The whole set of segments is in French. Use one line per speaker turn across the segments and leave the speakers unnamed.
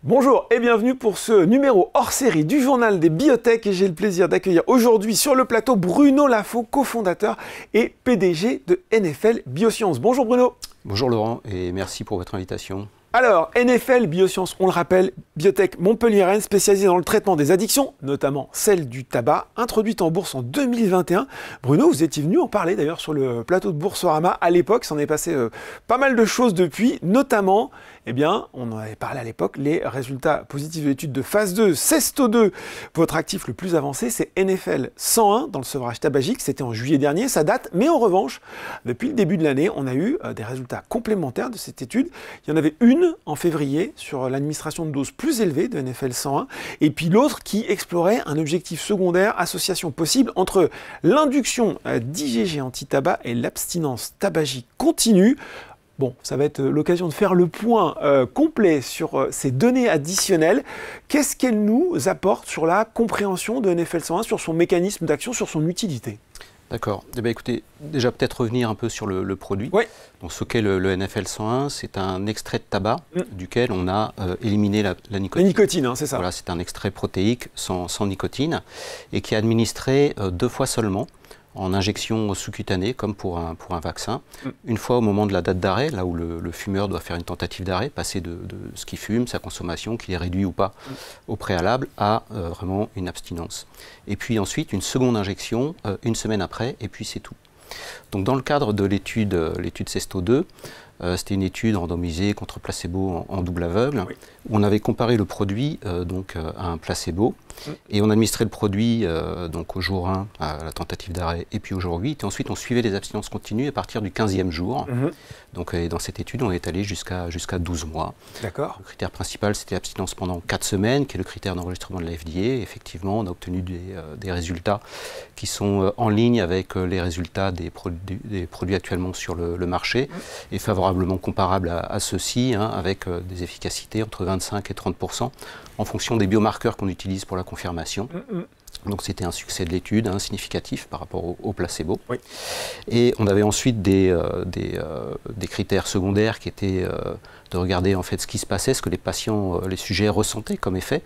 Bonjour et bienvenue pour ce numéro hors série du journal des biotech et j'ai le plaisir d'accueillir aujourd'hui sur le plateau Bruno Lafont, cofondateur et PDG de NFL Biosciences. Bonjour Bruno.
Bonjour Laurent et merci pour votre invitation.
Alors, NFL Biosciences, on le rappelle, biotech montpelliéraine spécialisée dans le traitement des addictions, notamment celle du tabac, introduite en bourse en 2021. Bruno, vous étiez venu en parler d'ailleurs sur le plateau de Boursorama à l'époque, s'en est passé pas mal de choses depuis, notamment, on en avait parlé à l'époque, les résultats positifs de l'étude de phase 2, CESTO2. Votre actif le plus avancé, c'est NFL 101 dans le sevrage tabagique, c'était en juillet dernier, ça date, mais en revanche, depuis le début de l'année, on a eu des résultats complémentaires de cette étude. Il y en avait une en février sur l'administration de doses plus élevées de NFL 101 et puis l'autre qui explorait un objectif secondaire, association possible entre l'induction d'IgG anti-tabac et l'abstinence tabagique continue. Bon, ça va être l'occasion de faire le point complet sur ces données additionnelles. Qu'est-ce qu'elles nous apportent sur la compréhension de NFL 101, sur son mécanisme d'action, sur son utilité ?
D'accord. Eh bien, écoutez, déjà peut-être revenir un peu sur le produit.
Oui.
Donc, ce qu'est le NFL 101, c'est un extrait de tabac duquel on a éliminé la nicotine.
La nicotine, hein, c'est ça.
Voilà, c'est un extrait protéique sans nicotine et qui est administré 2 fois seulement en injection sous-cutanée, comme pour un vaccin. Une fois au moment de la date d'arrêt, là où le fumeur doit faire une tentative d'arrêt, passer de ce qu'il fume, sa consommation, qu'il est réduit ou pas au préalable, à vraiment une abstinence. Et puis ensuite, une seconde injection, 1 semaine après, et puis c'est tout. Donc dans le cadre de l'étude CESTO2, c'était une étude randomisée contre placebo en double aveugle, où on avait comparé le produit à un placebo, et on administrait le produit donc au jour 1 à la tentative d'arrêt, et puis au jour 8, et ensuite on suivait les abstinences continues à partir du 15e jour. Donc dans cette étude, on est allé jusqu'à 12 mois.
D'accord.
Le critère principal, c'était l'abstinence pendant 4 semaines, qui est le critère d'enregistrement de la FDA. Effectivement, on a obtenu des résultats qui sont en ligne avec les résultats des produits actuellement sur le marché, et favorablement comparables à ceux-ci, avec des efficacités entre 25 et 30% en fonction des biomarqueurs qu'on utilise pour la confirmation. Donc c'était un succès de l'étude significatif par rapport au placebo. Oui. Et on avait ensuite des critères secondaires qui étaient de regarder en fait ce qui se passait, ce que les patients, les sujets ressentaient comme effet.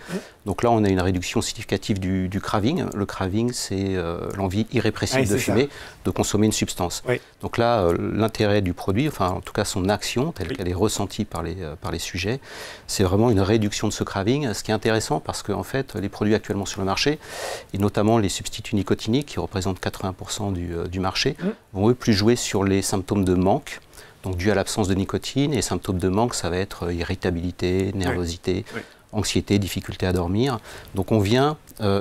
Donc là on a une réduction significative du craving. Le craving, c'est l'envie irrépressible de fumer, de consommer une substance. Oui. Donc là l'intérêt du produit, enfin en tout cas son action telle qu'elle est ressentie par les sujets, c'est vraiment une réduction de ce craving. Ce qui est intéressant parce que en fait les produits actuellement sur le marché, et notamment les substituts nicotiniques qui représentent 80% du marché, vont eux plus jouer sur les symptômes de manque, donc dû à l'absence de nicotine. Et symptômes de manque, ça va être irritabilité, nervosité, anxiété, difficulté à dormir. Donc on vient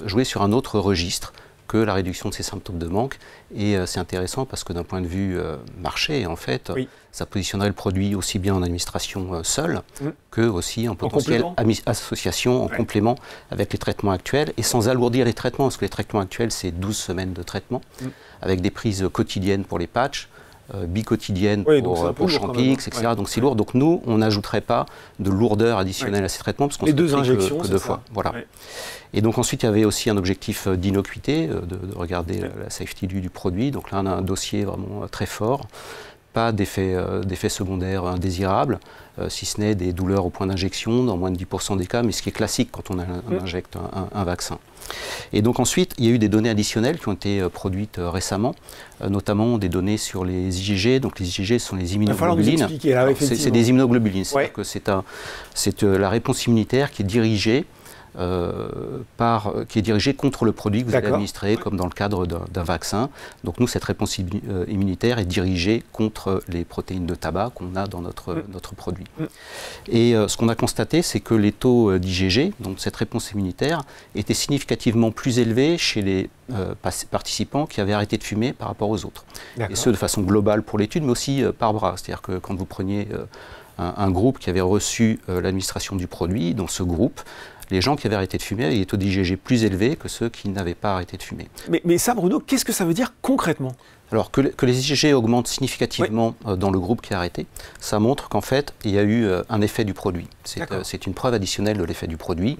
jouer sur un autre registre que la réduction de ces symptômes de manque. Et c'est intéressant parce que d'un point de vue marché, en fait, ça positionnerait le produit aussi bien en administration seule que aussi en potentielle association, en complément avec les traitements actuels, et sans alourdir les traitements, parce que les traitements actuels, c'est 12 semaines de traitement, avec des prises quotidiennes pour les patchs, bicotidienne pour Champix, etc. Donc c'est lourd. Donc nous, on n'ajouterait pas de lourdeur additionnelle à ces traitements, parce qu'on se
deux injections
que 2 fois. Voilà. Et donc ensuite, il y avait aussi un objectif d'innocuité, de regarder la safety du produit. Donc là, on a un dossier vraiment très fort. Pas d'effets secondaires indésirables, si ce n'est des douleurs au point d'injection dans moins de 10% des cas, mais ce qui est classique quand on injecte un vaccin. Et donc ensuite, il y a eu des données additionnelles qui ont été produites récemment, notamment des données sur les IgG. Donc les IgG sont les immunoglobulines. C'est des immunoglobulines, c'est-à-dire que c'est la réponse immunitaire qui est dirigée contre le produit que vous allez administrer, comme dans le cadre d'un vaccin. Donc nous, cette réponse immunitaire est dirigée contre les protéines de tabac qu'on a dans notre produit. Et ce qu'on a constaté, c'est que les taux d'IgG, donc cette réponse immunitaire, étaient significativement plus élevés chez les participants qui avaient arrêté de fumer par rapport aux autres. Et ce, de façon globale pour l'étude, mais aussi par bras. C'est-à-dire que quand vous preniez un groupe qui avait reçu l'administration du produit, dans ce groupe, les gens qui avaient arrêté de fumer avaient des taux d'IgG plus élevés que ceux qui n'avaient pas arrêté de fumer.
Mais ça, Bruno, qu'est-ce que ça veut dire concrètement?
Alors que les IgG augmentent significativement dans le groupe qui a arrêté, ça montre qu'en fait, il y a eu un effet du produit. C'est une preuve additionnelle de l'effet du produit.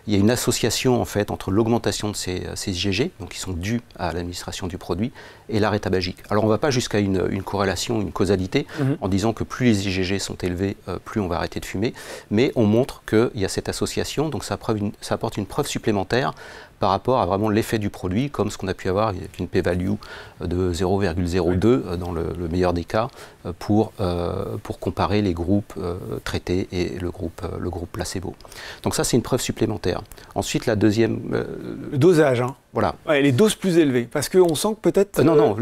Il y a une association en fait entre l'augmentation de ces IgG, donc qui sont dus à l'administration du produit, et l'arrêt tabagique. Alors on ne va pas jusqu'à une corrélation, une causalité, en disant que plus les IgG sont élevés, plus on va arrêter de fumer, mais on montre qu'il y a cette association, donc ça apporte une preuve supplémentaire par rapport à vraiment l'effet du produit, comme ce qu'on a pu avoir avec une p-value de 0,02 dans le meilleur des cas, pour comparer les groupes traités et le groupe placebo. Donc ça, c'est une preuve supplémentaire. Ensuite, la deuxième...
le dosage, hein.
Voilà.
Ouais, les doses plus élevées, parce qu'on sent que peut-être...
Non,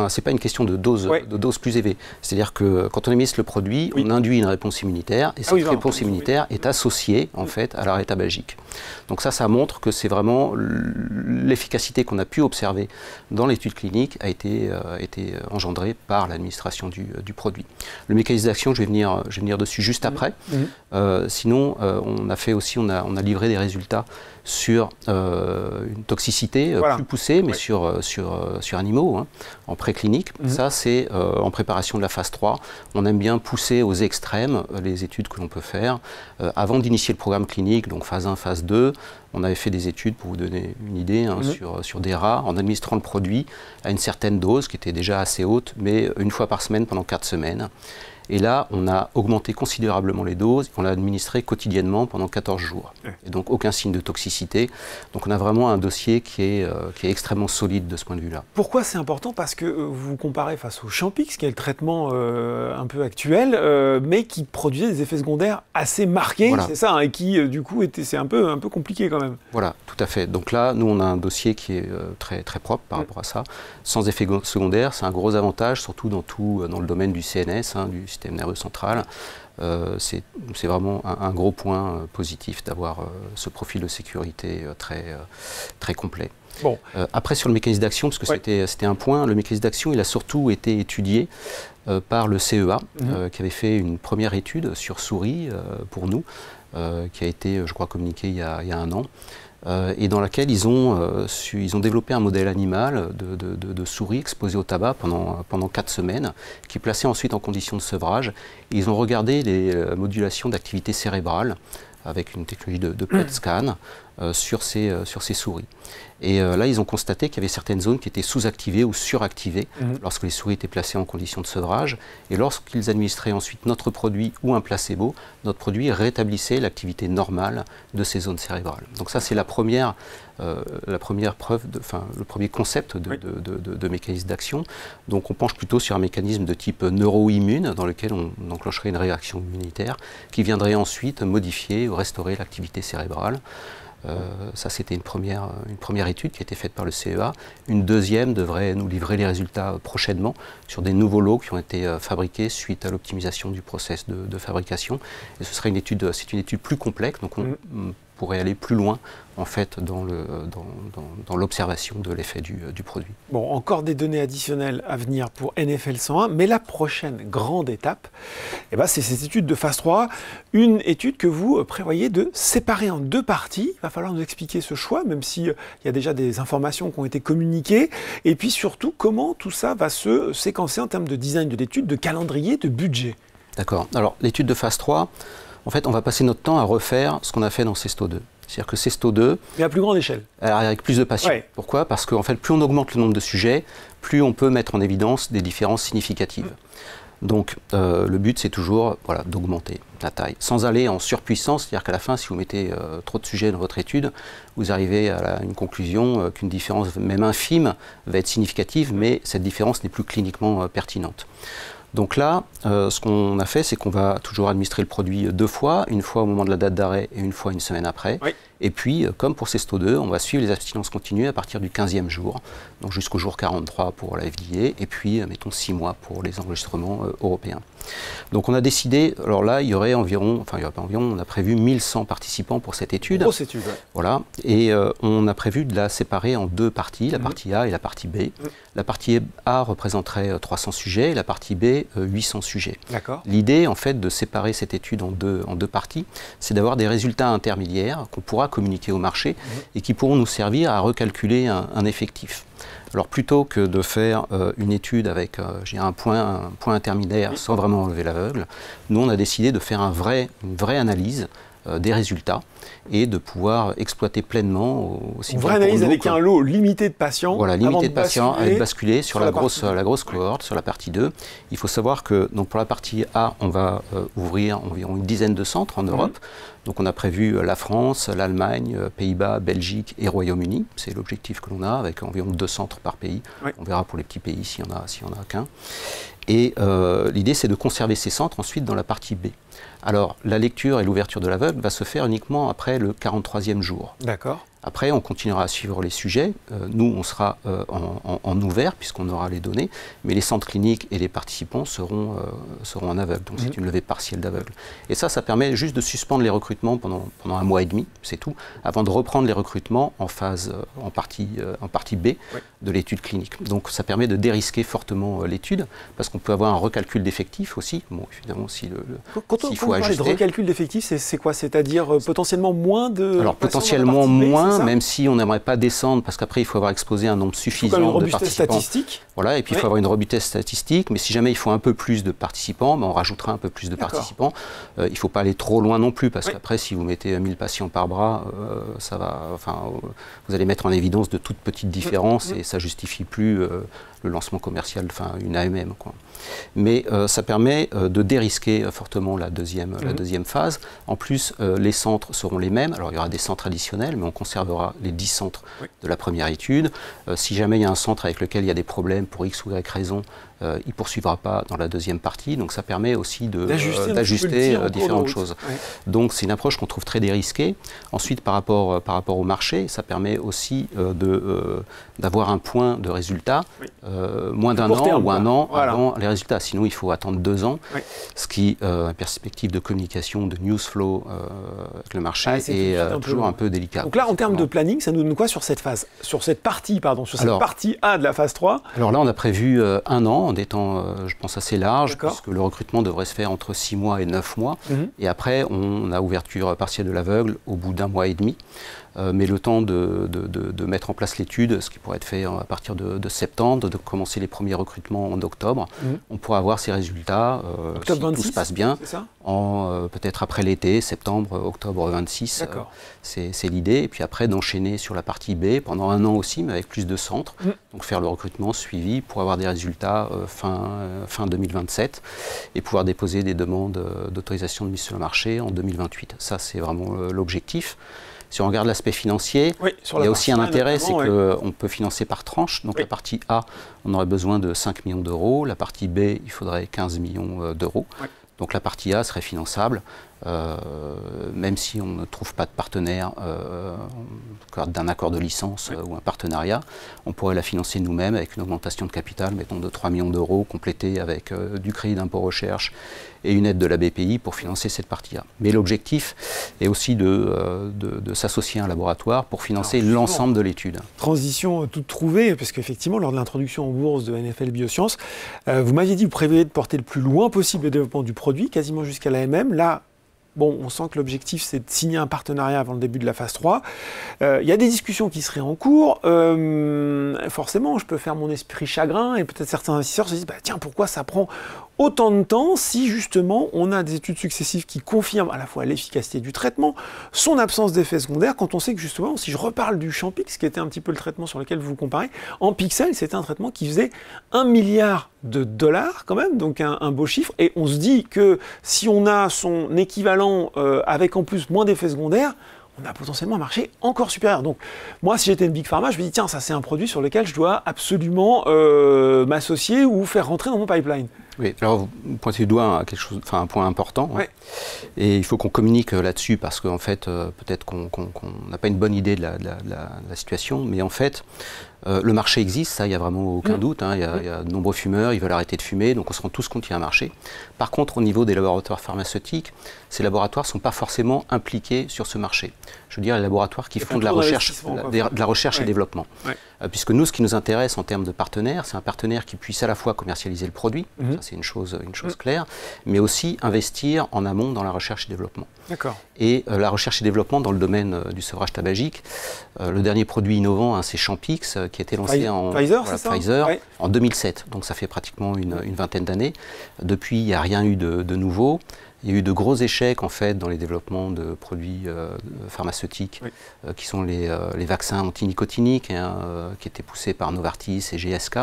c'est pas une question de dose plus élevée. C'est-à-dire que quand on administre le produit, on induit une réponse immunitaire, et cette réponse immunitaire est associée, en fait, à l'arrêt tabagique. Donc ça montre que c'est vraiment l'efficacité qu'on a pu observer dans l'étude clinique a été engendrée par l'administration du produit. Le mécanisme d'action, je vais venir dessus juste après. Sinon, on a livré des résultats sur une toxicité plus poussée, mais sur animaux, hein, en préclinique. Ça, c'est en préparation de la phase 3. On aime bien pousser aux extrêmes les études que l'on peut faire. Avant d'initier le programme clinique, donc phase 1, phase 2, on avait fait des études, pour vous donner une idée, hein, sur des rats, en administrant le produit à une certaine dose, qui était déjà assez haute, mais une fois par semaine pendant 4 semaines. Et là, on a augmenté considérablement les doses, on l'a administré quotidiennement pendant 14 jours. Et donc aucun signe de toxicité. Donc on a vraiment un dossier qui est extrêmement solide de ce point de vue-là.
Pourquoi c'est important? Parce que vous comparez face au Champix, qui est le traitement un peu actuel, mais qui produisait des effets secondaires assez marqués, c'est ça, hein, et qui du coup c'est un peu compliqué quand même. Voilà,
tout à fait. Donc là, nous on a un dossier qui est très propre par rapport à ça, sans effets secondaires. C'est un gros avantage, surtout dans le domaine du CNS, hein, du système nerveux central. C'est vraiment un gros point positif d'avoir ce profil de sécurité très complet. Bon. Après, sur le mécanisme d'action, parce que c'était un point, le mécanisme d'action, il a surtout été étudié par le CEA, qui avait fait une première étude sur souris pour nous, qui a été, je crois, communiquée il y a 1 an. Et dans laquelle ils ont développé un modèle animal de souris exposées au tabac pendant 4 semaines, qui plaçait ensuite en condition de sevrage. Et ils ont regardé les modulations d'activité cérébrale avec une technologie de PET scan sur ces souris. Et là, ils ont constaté qu'il y avait certaines zones qui étaient sous-activées ou suractivées lorsque les souris étaient placées en condition de sevrage. Et lorsqu'ils administraient ensuite notre produit ou un placebo, notre produit rétablissait l'activité normale de ces zones cérébrales. Donc ça, c'est la première preuve, le premier concept de mécanisme d'action. Donc on penche plutôt sur un mécanisme de type neuro-immune, dans lequel on enclencherait une réaction immunitaire qui viendrait ensuite modifier ou restaurer l'activité cérébrale. Ça, c'était une première étude qui a été faite par le CEA. Une deuxième devrait nous livrer les résultats prochainement sur des nouveaux lots qui ont été fabriqués suite à l'optimisation du process de fabrication. Et ce serait une étude plus complexe, donc on pourrait aller plus loin en fait dans l'observation de l'effet du produit.
Bon, encore des données additionnelles à venir pour NFL 101, mais la prochaine grande étape, c'est cette étude de phase 3, une étude que vous prévoyez de séparer en 2 parties. Il va falloir nous expliquer ce choix, même s'il y a déjà des informations qui ont été communiquées, et puis surtout comment tout ça va se séquencer en termes de design de l'étude, de calendrier, de budget.
D'accord. Alors l'étude de phase 3, en fait, on va passer notre temps à refaire ce qu'on a fait dans CESTO 2. C'est-à-dire que CESTO 2...
Mais à plus grande échelle.
Avec plus de passion. Pourquoi? Parce qu'en fait, plus on augmente le nombre de sujets, plus on peut mettre en évidence des différences significatives. Donc, le but, c'est toujours d'augmenter la taille, sans aller en surpuissance. C'est-à-dire qu'à la fin, si vous mettez trop de sujets dans votre étude, vous arrivez à une conclusion qu'une différence, même infime, va être significative, mais cette différence n'est plus cliniquement pertinente. Donc là, ce qu'on a fait, c'est qu'on va toujours administrer le produit 2 fois, une fois au moment de la date d'arrêt et une fois une semaine après. Et puis, comme pour CESTO 2, on va suivre les abstinences continues à partir du 15e jour, donc jusqu'au jour 43 pour la FDA, et puis, mettons 6 mois pour les enregistrements européens. Donc on a décidé, alors là, il y aurait environ, on a prévu 1100 participants pour cette étude.
Grosse étude, ouais.
Voilà, et on a prévu de la séparer en deux parties, la partie A et la partie B. La partie A représenterait 300 sujets, et la partie B, 800 sujets.
D'accord.
L'idée, en fait, de séparer cette étude en deux parties, c'est d'avoir des résultats intermédiaires qu'on pourra communiquer au marché et qui pourront nous servir à recalculer un effectif. Alors plutôt que de faire une étude avec un point intermédiaire sans vraiment enlever l'aveugle, nous on a décidé de faire une vraie analyse des résultats et de pouvoir exploiter pleinement aussi
une vraie analyse avec un lot limité de patients.
Voilà, limité de patients avec basculer sur la grosse cohorte, sur la partie 2. Il faut savoir que donc pour la partie A, on va ouvrir environ une dizaine de centres en Europe. Donc on a prévu la France, l'Allemagne, Pays-Bas, Belgique et Royaume-Uni. C'est l'objectif que l'on a, avec environ 2 centres par pays. Oui. On verra pour les petits pays s'il n'y en a qu'un. Et l'idée, c'est de conserver ces centres ensuite dans la partie B. Alors, la lecture et l'ouverture de l'aveugle va se faire uniquement après le 43e jour.
D'accord.
Après, on continuera à suivre les sujets. Nous, on sera en ouvert, puisqu'on aura les données, mais les centres cliniques et les participants seront en aveugle. Donc, c'est une levée partielle d'aveugle. Et ça permet juste de suspendre les recrutements pendant 1 mois et demi, c'est tout, avant de reprendre les recrutements en partie B de l'étude clinique. Donc, ça permet de dérisquer fortement l'étude, parce qu'on peut avoir un recalcul d'effectifs aussi. Bon, évidemment, s'il faut ajuster.
De recalcul d'effectifs, c'est quoi? C'est-à-dire potentiellement moins de...
Alors, potentiellement moins, même si on n'aimerait pas descendre, parce qu'après il faut avoir exposé un nombre suffisant de participants.
Statistique.
Voilà, et puis il faut avoir une robustesse statistique, mais si jamais il faut un peu plus de participants, on rajoutera un peu plus de participants. Il ne faut pas aller trop loin non plus, parce qu'après si vous mettez 1000 patients par bras, vous allez mettre en évidence de toutes petites différences et ça ne justifie plus le lancement commercial, une AMM, quoi. Mais ça permet de dérisquer fortement la deuxième phase. En plus, les centres seront les mêmes. Alors, il y aura des centres additionnels, mais on conservera les 10 centres de la première étude. Si jamais il y a un centre avec lequel il y a des problèmes pour X ou Y raison, il ne poursuivra pas dans la deuxième partie. Donc, ça permet aussi d'ajuster différentes choses. Ouais. Donc, c'est une approche qu'on trouve très dérisquée. Ensuite, par rapport au marché, ça permet aussi d'avoir un point de résultat moins d'1 an ou 1 an avant les résultats. Sinon, il faut attendre 2 ans, ce qui, en perspective de communication, de news flow avec le marché, est toujours un peu délicat.
Donc là, en termes de planning, ça nous donne quoi sur cette phase, sur cette partie A de la phase 3?
Alors là, on a prévu 1 an, en étant, je pense, assez large, puisque le recrutement devrait se faire entre 6 mois et 9 mois. Et après, on a ouverture partielle de l'aveugle au bout d'1 mois et demi. Mais le temps de mettre en place l'étude, ce qui pourrait être fait à partir de septembre, de commencer les premiers recrutements en octobre, on pourra avoir ces résultats, si tout se passe bien, peut-être après l'été, septembre, octobre 26, c'est l'idée. Et puis après, d'enchaîner sur la partie B pendant 1 an aussi, mais avec plus de centres, donc faire le recrutement suivi pour avoir des résultats fin 2027 et pouvoir déposer des demandes d'autorisation de mise sur le marché en 2028. Ça, c'est vraiment l'objectif. Si on regarde l'aspect financier, il y a aussi un intérêt, c'est qu'on peut financer par tranche. Donc la partie A, on aurait besoin de 5 millions d'euros. La partie B, il faudrait 15 millions d'euros. Donc la partie A serait finançable, même si on ne trouve pas de partenaire d'un accord de licence ou un partenariat. On pourrait la financer nous-mêmes avec une augmentation de capital, mettons de 3 millions d'euros, complétée avec du crédit d'impôt recherche et une aide de la BPI pour financer cette partie A. Mais l'objectif est aussi de s'associer à un laboratoire pour financer l'ensemble de l'étude.
Transition toute trouvée, parce qu'effectivement, lors de l'introduction en bourse de NFL Biosciences, vous m'aviez dit que vous prévoyez de porter le plus loin possible le développement du produit, quasiment jusqu'à l'AMM. Là, bon, on sent que l'objectif, c'est de signer un partenariat avant le début de la phase 3. Il y a des discussions qui seraient en cours. Forcément, je peux faire mon esprit chagrin et peut-être certains investisseurs se disent tiens, pourquoi ça prend autant de temps si justement on a des études successives qui confirment à la fois l'efficacité du traitement, son absence d'effets secondaires, quand on sait que justement, si je reparle du Champix, qui était un petit peu le traitement sur lequel vous vous comparez, en pixels, c'était un traitement qui faisait $1 milliard quand même, donc un beau chiffre, et on se dit que si on a son équivalent avec en plus moins d'effets secondaires, on a potentiellement un marché encore supérieur. Donc moi, si j'étais une Big Pharma, je me dis tiens, ça c'est un produit sur lequel je dois absolument m'associer ou faire rentrer dans mon pipeline.
Oui, alors vous pointez du doigt un point important, et il faut qu'on communique là-dessus parce qu'en fait, peut-être qu'on n'a pas une bonne idée de la situation, mais en fait, Le marché existe, ça, il n'y a vraiment aucun doute. Hein. Il y a de nombreux fumeurs, ils veulent arrêter de fumer, donc on se rend tous compte qu'il y a un marché. Par contre, au niveau des laboratoires pharmaceutiques, ces laboratoires ne sont pas forcément impliqués sur ce marché. Je veux dire, les laboratoires qui font de la recherche, et développement. Ouais. Puisque nous, ce qui nous intéresse en termes de partenaires, c'est un partenaire qui puisse à la fois commercialiser le produit, ça c'est une chose claire, mais aussi investir en amont dans la recherche et développement. Et la recherche et développement dans le domaine du sevrage tabagique, le dernier produit innovant, hein, c'est Champix, qui a été lancé Pfizer en 2007, donc ça fait pratiquement une vingtaine d'années. Depuis, il n'y a rien eu de nouveau. Il y a eu de gros échecs en fait dans les développements de produits pharmaceutiques qui sont les vaccins antinicotiniques qui étaient poussés par Novartis et GSK.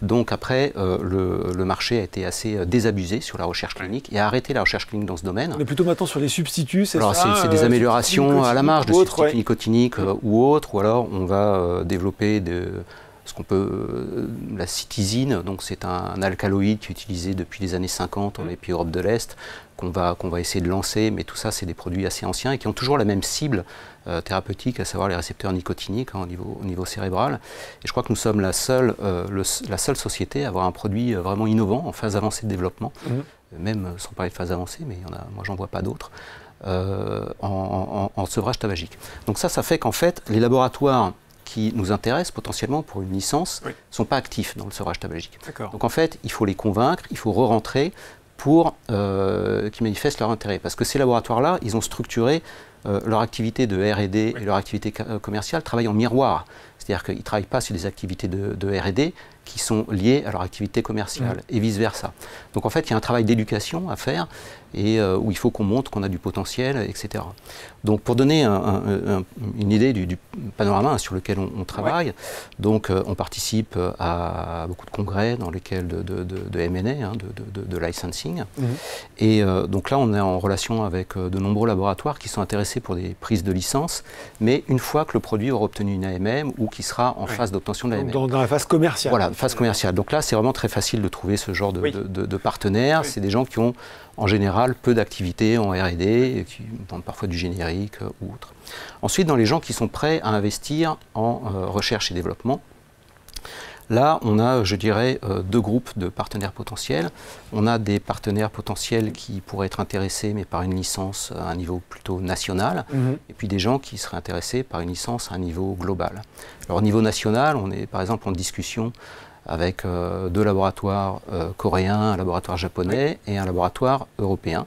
Donc après, le marché a été assez désabusé sur la recherche clinique et a arrêté la recherche clinique dans ce domaine.
On est plutôt maintenant sur les substituts, c'est ça?
Alors c'est des améliorations à la marge de substituts nicotiniques ou autres, ou alors on va développer ce qu'on peut, la cytisine, donc c'est un alcaloïde qui est utilisé depuis les années 50 dans les pays Europe de l'Est, qu'on va essayer de lancer, mais tout ça c'est des produits assez anciens et qui ont toujours la même cible thérapeutique, à savoir les récepteurs nicotiniques hein, au niveau cérébral. Et je crois que nous sommes la seule société à avoir un produit vraiment innovant en phase avancée de développement, même sans parler de phase avancée, mais moi j'en vois pas d'autres, en sevrage tabagique. Donc ça fait qu'en fait les laboratoires qui nous intéressent potentiellement pour une licence ne sont pas actifs dans le sevrage tabagique. Donc en fait, il faut les convaincre, il faut re-rentrer pour qu'ils manifestent leur intérêt. Parce que ces laboratoires-là, ils ont structuré leur activité de R&D et leur activité commerciale travaillent en miroir. C'est-à-dire qu'ils ne travaillent pas sur des activités de R&D qui sont liées à leur activité commerciale et vice-versa. Donc en fait, il y a un travail d'éducation à faire et où il faut qu'on montre qu'on a du potentiel, etc. Donc pour donner une idée du panorama sur lequel on travaille, donc on participe à beaucoup de congrès dans lesquels de M&A, hein, de licensing. Et donc là, on est en relation avec de nombreux laboratoires qui sont intéressés pour des prises de licence, mais une fois que le produit aura obtenu une AMM ou qui sera en phase d'obtention de l'AMM.
Dans la phase commerciale.
Voilà, phase commerciale. Donc là, c'est vraiment très facile de trouver ce genre de partenaires. C'est des gens qui ont en général peu d'activités en R&D, qui vendent parfois du générique ou autre. Ensuite, dans les gens qui sont prêts à investir en recherche et développement, là, on a, je dirais, deux groupes de partenaires potentiels. On a des partenaires potentiels qui pourraient être intéressés, mais par une licence à un niveau plutôt national, et puis des gens qui seraient intéressés par une licence à un niveau global. Alors, au niveau national, on est par exemple en discussion avec deux laboratoires coréens, un laboratoire japonais et un laboratoire européen.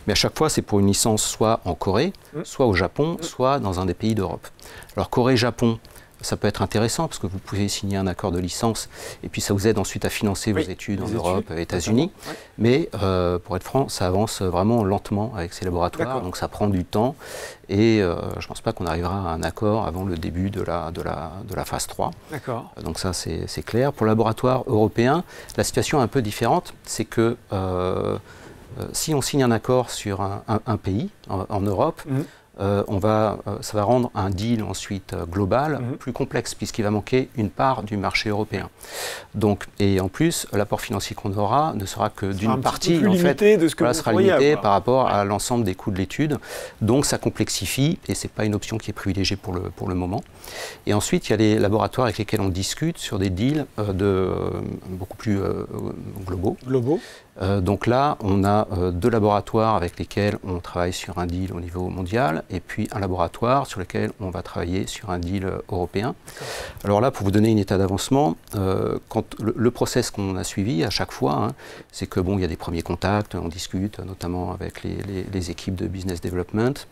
Mais à chaque fois, c'est pour une licence soit en Corée, soit au Japon, soit dans un des pays d'Europe. Alors, Corée-Japon, ça peut être intéressant parce que vous pouvez signer un accord de licence et puis ça vous aide ensuite à financer vos études en Europe, États-Unis. Mais pour être franc, ça avance vraiment lentement avec ces laboratoires, donc ça prend du temps et je ne pense pas qu'on arrivera à un accord avant le début de la phase 3. Donc ça, c'est clair. Pour le laboratoire européen, la situation est un peu différente. C'est que si on signe un accord sur un pays en Europe, ça va rendre un deal ensuite global plus complexe puisqu'il va manquer une part du marché européen. Donc, et en plus, l'apport financier qu'on aura ne sera que d'une partie, en fait, sera limité par rapport à l'ensemble des coûts de l'étude. Donc ça complexifie et ce n'est pas une option qui est privilégiée pour le moment. Et ensuite, il y a les laboratoires avec lesquels on discute sur des deals beaucoup plus globaux. Donc là, on a deux laboratoires avec lesquels on travaille sur un deal au niveau mondial et puis un laboratoire sur lequel on va travailler sur un deal européen. Alors là, pour vous donner une état d'avancement, le process qu'on a suivi à chaque fois, c'est que bon, il y a des premiers contacts, on discute notamment avec les équipes de business development.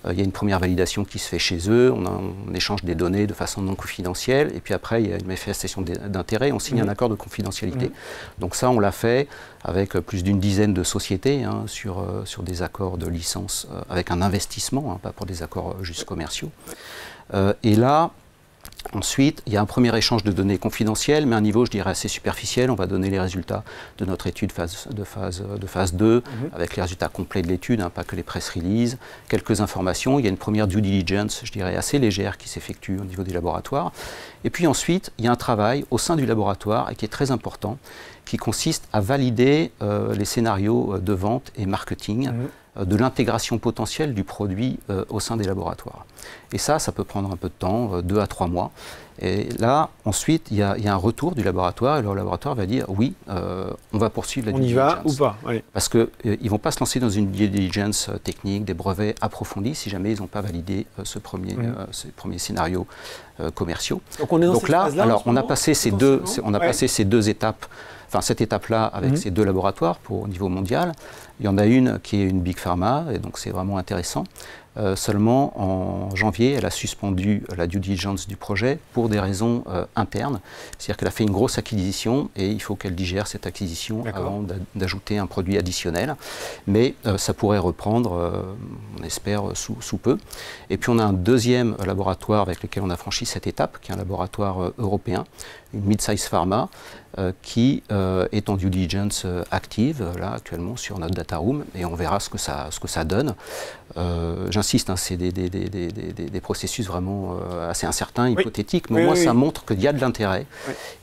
Il y a une première validation qui se fait chez eux, on échange des données de façon non confidentielle et puis après, il y a une manifestation d'intérêt, on signe un accord de confidentialité. Donc ça, on l'a fait avec plus d'une dizaine de sociétés sur des accords de licence avec un investissement, pas pour des accords juste commerciaux. Et là, ensuite, il y a un premier échange de données confidentielles, mais à un niveau, je dirais, assez superficiel. On va donner les résultats de notre étude de phase 2, avec les résultats complets de l'étude, pas que les press releases, quelques informations. Il y a une première due diligence, je dirais, assez légère qui s'effectue au niveau des laboratoires. Et puis ensuite, il y a un travail au sein du laboratoire, et qui est très important, qui consiste à valider les scénarios de vente et marketing de l'intégration potentielle du produit au sein des laboratoires. Et ça peut prendre un peu de temps, 2 à 3 mois. Et là, ensuite, il y a un retour du laboratoire et le laboratoire va dire oui, on va poursuivre la due diligence.
On y va ou pas, oui.
Parce qu'ils ne vont pas se lancer dans une due diligence technique, des brevets approfondis si jamais ils n'ont pas validé ces premiers scénarios commerciaux.
Donc on est dans cette phase-là,
alors on a passé ces deux étapes. Enfin, cette étape-là, avec ces 2 laboratoires au niveau mondial, il y en a une qui est une Big Pharma, et donc c'est vraiment intéressant. Seulement, en janvier, elle a suspendu la due diligence du projet pour des raisons internes. C'est-à-dire qu'elle a fait une grosse acquisition et il faut qu'elle digère cette acquisition avant d'ajouter un produit additionnel. Mais ça pourrait reprendre, on espère, sous peu. Et puis on a un deuxième laboratoire avec lequel on a franchi cette étape, qui est un laboratoire européen, une mid-size pharma, qui est en due diligence active, là, actuellement, sur notre data room, et on verra ce que ça donne. J'insiste, hein, c'est des processus vraiment assez incertains, hypothétiques, mais au moins ça montre qu'il y a de l'intérêt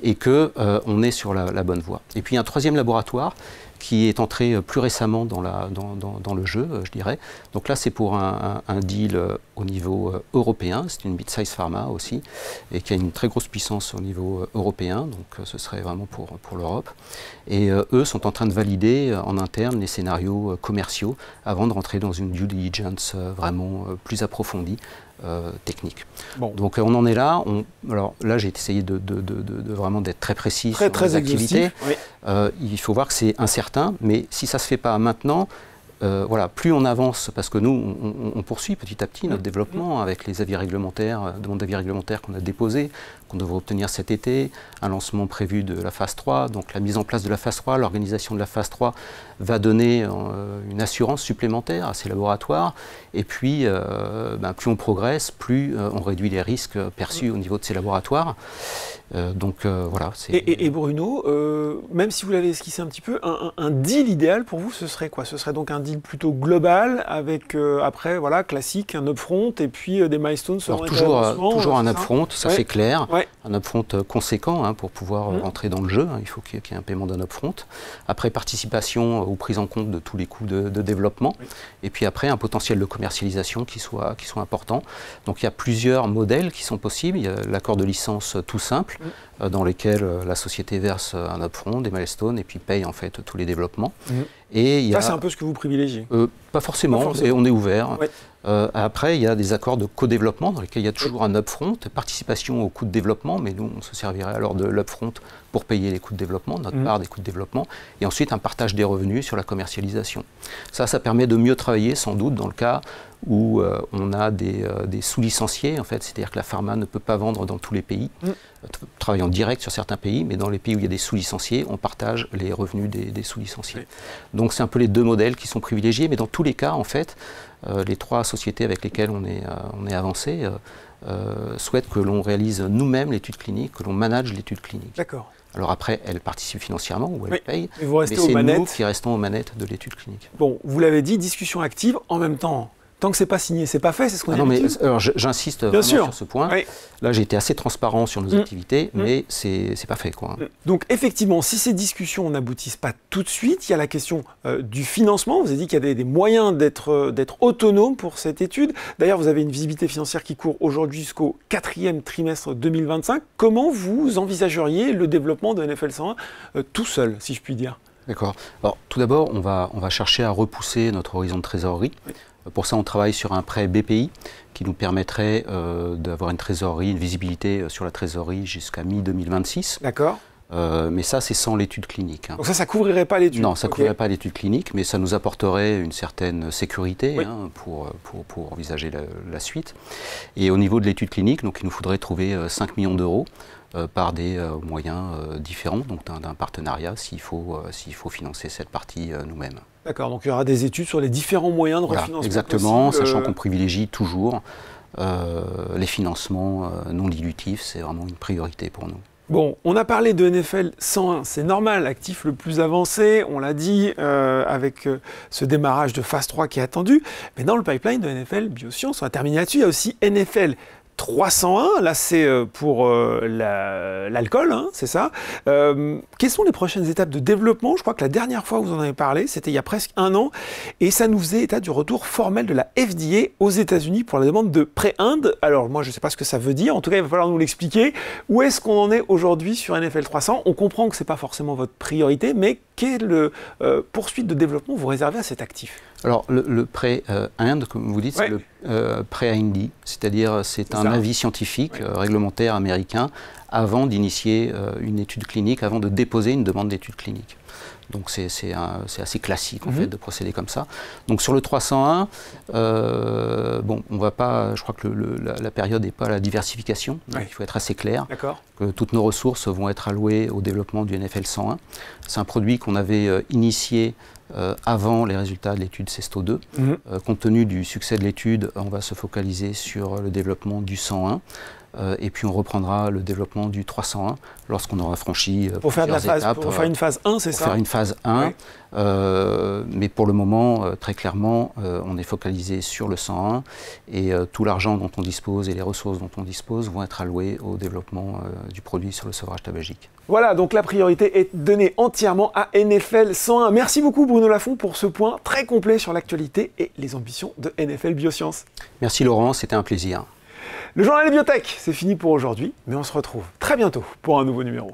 et qu'on est sur la bonne voie. Et puis un troisième laboratoire qui est entré plus récemment dans le jeu, je dirais. Donc là, c'est pour un deal au niveau européen. C'est une mid-size pharma aussi, et qui a une très grosse puissance au niveau européen. Donc ce serait vraiment pour l'Europe. Et eux sont en train de valider en interne les scénarios commerciaux avant de rentrer dans une due diligence vraiment plus approfondie. Technique. Bon. Donc on en est là. Alors là, j'ai essayé de vraiment d'être très précis sur les activités. Il faut voir que c'est incertain, mais si ça ne se fait pas maintenant, voilà, plus on avance, parce que nous, on poursuit petit à petit notre développement avec les avis réglementaires, demandes d'avis réglementaires qu'on a déposées, qu'on devrait obtenir cet été, un lancement prévu de la phase 3, donc la mise en place de la phase 3, l'organisation de la phase 3 va donner une assurance supplémentaire à ces laboratoires, et puis plus on progresse, plus on réduit les risques perçus au niveau de ces laboratoires. Voilà.
Et Bruno, même si vous l'avez esquissé un petit peu, un deal idéal pour vous, ce serait quoi? Ce serait donc un deal plutôt global, avec après, voilà, classique, un upfront, et puis des milestones sur
toujours un upfront, ça c'est clair. Un upfront conséquent hein, pour pouvoir rentrer dans le jeu. Hein, il faut qu'il y ait un paiement d'un upfront. Après, participation ou prise en compte de tous les coûts de développement. Et puis après, un potentiel de commercialisation qui soit important. Donc il y a plusieurs modèles qui sont possibles. Il y a l'accord de licence tout simple, dans lequel la société verse un upfront, des milestones, et puis paye en fait tous les développements. Et
ça, c'est un peu ce que vous privilégiez?
Pas forcément, et on est ouvert. Après, il y a des accords de co-développement dans lesquels il y a toujours un upfront, participation aux coûts de développement, mais nous, on se servirait alors de l'upfront pour payer les coûts de développement, notre part des coûts de développement, et ensuite un partage des revenus sur la commercialisation. Ça permet de mieux travailler, sans doute, dans le cas où on a des sous-licenciés, en fait, c'est-à-dire que la pharma ne peut pas vendre dans tous les pays, travaille en direct sur certains pays, mais dans les pays où il y a des sous-licenciés, on partage les revenus des sous-licenciés. Donc c'est un peu les deux modèles qui sont privilégiés, mais dans tous les cas, en fait, les 3 sociétés avec lesquelles on est avancé souhaitent que l'on réalise nous-mêmes l'étude clinique, que l'on manage l'étude clinique.
D'accord.
Alors après, elles participent financièrement ou elles payent,
mais c'est nous
qui restons aux manettes de l'étude clinique.
Bon, vous l'avez dit, discussion active, en même temps. Tant que c'est pas signé, c'est pas fait, c'est ce qu'on a dit.
Alors j'insiste vraiment sur ce point. Là, j'ai été assez transparent sur nos activités, mais c'est pas fait, quoi.
Donc effectivement, si ces discussions n'aboutissent pas tout de suite, il y a la question du financement. Vous avez dit qu'il y a des moyens d'être autonome pour cette étude. D'ailleurs, vous avez une visibilité financière qui court aujourd'hui jusqu'au 4e trimestre 2025. Comment vous envisageriez le développement de NFL 101 tout seul, si je puis dire?
D'accord. Alors tout d'abord, on va chercher à repousser notre horizon de trésorerie. Pour ça, on travaille sur un prêt BPI qui nous permettrait d'avoir une trésorerie, une visibilité sur la trésorerie jusqu'à mi-2026.
D'accord.
Mais ça, c'est sans l'étude clinique.
Donc ça couvrirait pas l'étude?
Non, ça ne couvrirait pas l'étude clinique, mais ça nous apporterait une certaine sécurité pour envisager la suite. Et au niveau de l'étude clinique, donc, il nous faudrait trouver 5 millions d'euros par des moyens différents, donc d'un partenariat s'il faut financer cette partie nous-mêmes.
D'accord, donc il y aura des études sur les différents moyens de refinancement.
Exactement, sachant qu'on privilégie toujours les financements non dilutifs, c'est vraiment une priorité pour nous.
Bon, on a parlé de NFL 101, c'est normal, l'actif le plus avancé, on l'a dit, avec ce démarrage de phase 3 qui est attendu, mais dans le pipeline de NFL Biosciences, on va terminer là-dessus, il y a aussi NFL 301, là c'est pour l'alcool, hein, c'est ça. Quelles sont les prochaines étapes de développement? Je crois que la dernière fois où vous en avez parlé, c'était il y a presque 1 an, et ça nous faisait état du retour formel de la FDA aux États-Unis pour la demande de pré-Ind. Alors moi je ne sais pas ce que ça veut dire, en tout cas il va falloir nous l'expliquer. Où est-ce qu'on en est aujourd'hui sur NFL 300? On comprend que ce n'est pas forcément votre priorité, mais quelle poursuite de développement vous réservez à cet actif?
Alors, le pré-Ind, comme vous dites, c'est le pré-IND, c'est-à-dire c'est un avis scientifique réglementaire américain avant d'initier une étude clinique, avant de déposer une demande d'étude clinique. Donc c'est assez classique en fait de procéder comme ça. Donc sur le 301, bon, on va pas, je crois que la période n'est pas à la diversification. Il faut être assez clair. Que toutes nos ressources vont être allouées au développement du NFL 101. C'est un produit qu'on avait initié avant les résultats de l'étude CESTO 2. Compte tenu du succès de l'étude, on va se focaliser sur le développement du 101. Et puis on reprendra le développement du 301 lorsqu'on aura franchi plusieurs étapes.
Pour faire une phase 1, c'est ça?
Pour faire une phase 1, mais pour le moment, très clairement, on est focalisé sur le 101 et tout l'argent dont on dispose et les ressources dont on dispose vont être alloués au développement du produit sur le sevrage tabagique.
Voilà, donc la priorité est donnée entièrement à NFL 101. Merci beaucoup Bruno Lafont pour ce point très complet sur l'actualité et les ambitions de NFL Biosciences.
Merci Laurent, c'était un plaisir.
Le journal des biotech, c'est fini pour aujourd'hui, mais on se retrouve très bientôt pour un nouveau numéro.